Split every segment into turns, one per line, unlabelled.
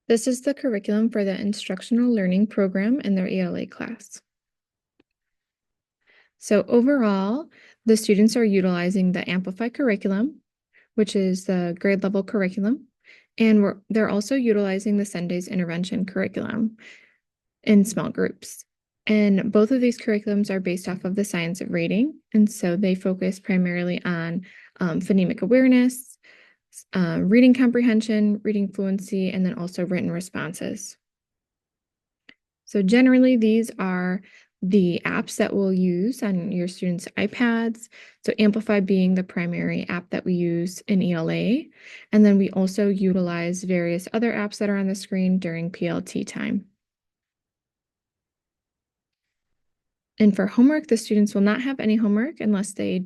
This is the curriculum for the instructional learning program in their ELA class. So overall, the students are utilizing the Amplify curriculum, which is the grade level curriculum, and they're also utilizing the Sunday's intervention curriculum in small groups. And both of these curriculums are based off of the science of reading, and so they focus primarily on phonemic awareness, reading comprehension, reading fluency, and then also written responses. So generally, these are the apps that we'll use on your students' iPads. So Amplify being the primary app that we use in ELA. And then we also utilize various other apps that are on the screen during PLT time. And for homework, the students will not have any homework unless they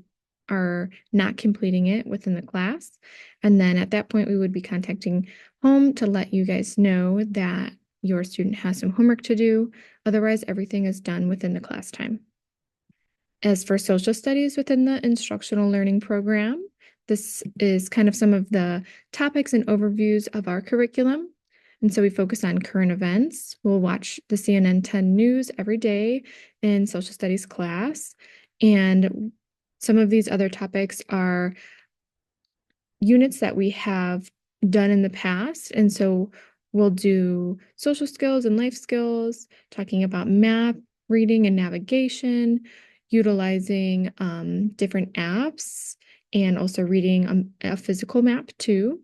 are not completing it within the class. And then at that point, we would be contacting home to let you guys know that your student has some homework to do. Otherwise, everything is done within the class time. As for social studies within the instructional learning program, this is kind of some of the topics and overviews of our curriculum. And so we focus on current events. We'll watch the CNN 10 news every day in social studies class. And some of these other topics are units that we have done in the past. And so we'll do social skills and life skills, talking about map reading and navigation, utilizing different apps, and also reading a physical map too.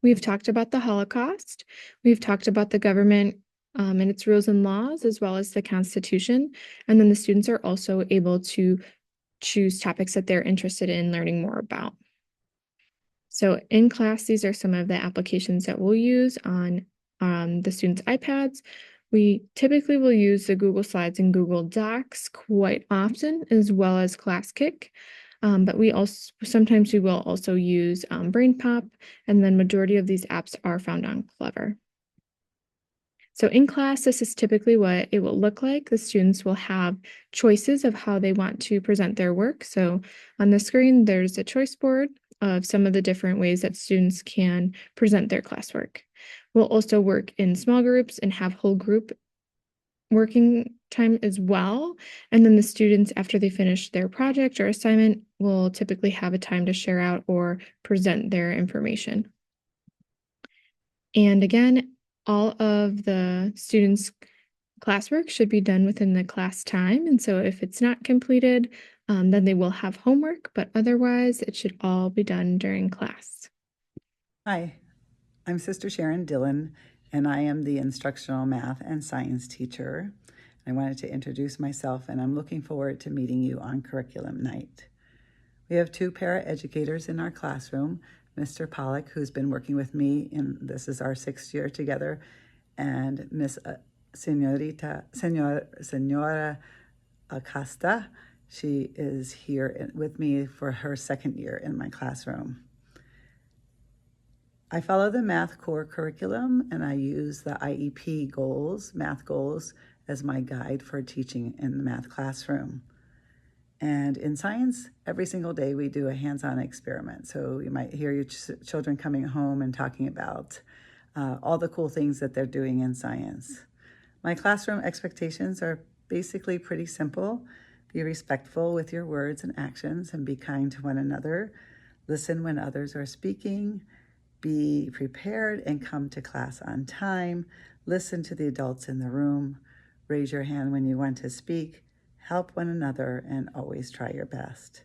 We've talked about the Holocaust. We've talked about the government and its rules and laws, as well as the Constitution. And then the students are also able to choose topics that they're interested in learning more about. So in class, these are some of the applications that we'll use on the students' iPads. We typically will use the Google Slides and Google Docs quite often, as well as ClassKick. But we will also use BrainPop, and then majority of these apps are found on Clever. So in class, this is typically what it will look like. The students will have choices of how they want to present their work. So on the screen, there's a choice board of some of the different ways that students can present their classwork. We'll also work in small groups and have whole group working time as well. And then the students, after they finish their project or assignment, will typically have a time to share out or present their information. And again, all of the students' classwork should be done within the class time. And so if it's not completed, then they will have homework, but otherwise it should all be done during class.
Hi, I'm Sister Sharon Dillon, and I am the instructional math and science teacher. I wanted to introduce myself, and I'm looking forward to meeting you on curriculum night. We have two paraeducators in our classroom, Mr. Pollack, who's been working with me, and this is our 6th year together, and Miss Senora Acosta. She is here with me for her 2nd year in my classroom. I follow the math core curriculum, and I use the IEP goals, math goals, as my guide for teaching in the math classroom. And in science, every single day we do a hands-on experiment. So you might hear your children coming home and talking about all the cool things that they're doing in science. My classroom expectations are basically pretty simple. Be respectful with your words and actions, and be kind to one another. Listen when others are speaking. Be prepared and come to class on time. Listen to the adults in the room. Raise your hand when you want to speak. Help one another, and always try your best.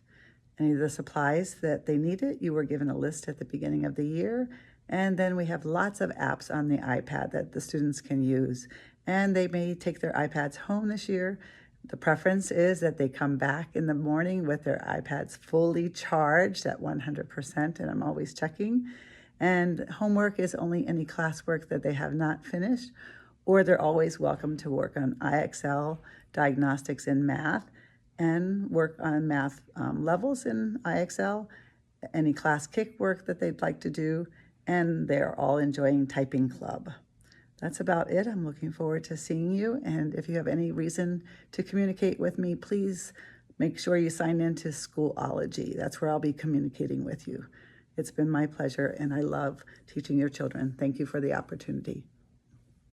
Any of the supplies that they needed, you were given a list at the beginning of the year. And then we have lots of apps on the iPad that the students can use. And they may take their iPads home this year. The preference is that they come back in the morning with their iPads fully charged at 100%, and I'm always checking. And homework is only any classwork that they have not finished, or they're always welcome to work on IXL, diagnostics in math, and work on math levels in IXL, any ClassKick work that they'd like to do, and they're all enjoying typing club. That's about it. I'm looking forward to seeing you, and if you have any reason to communicate with me, please make sure you sign into Schoolology. That's where I'll be communicating with you. It's been my pleasure, and I love teaching your children. Thank you for the opportunity.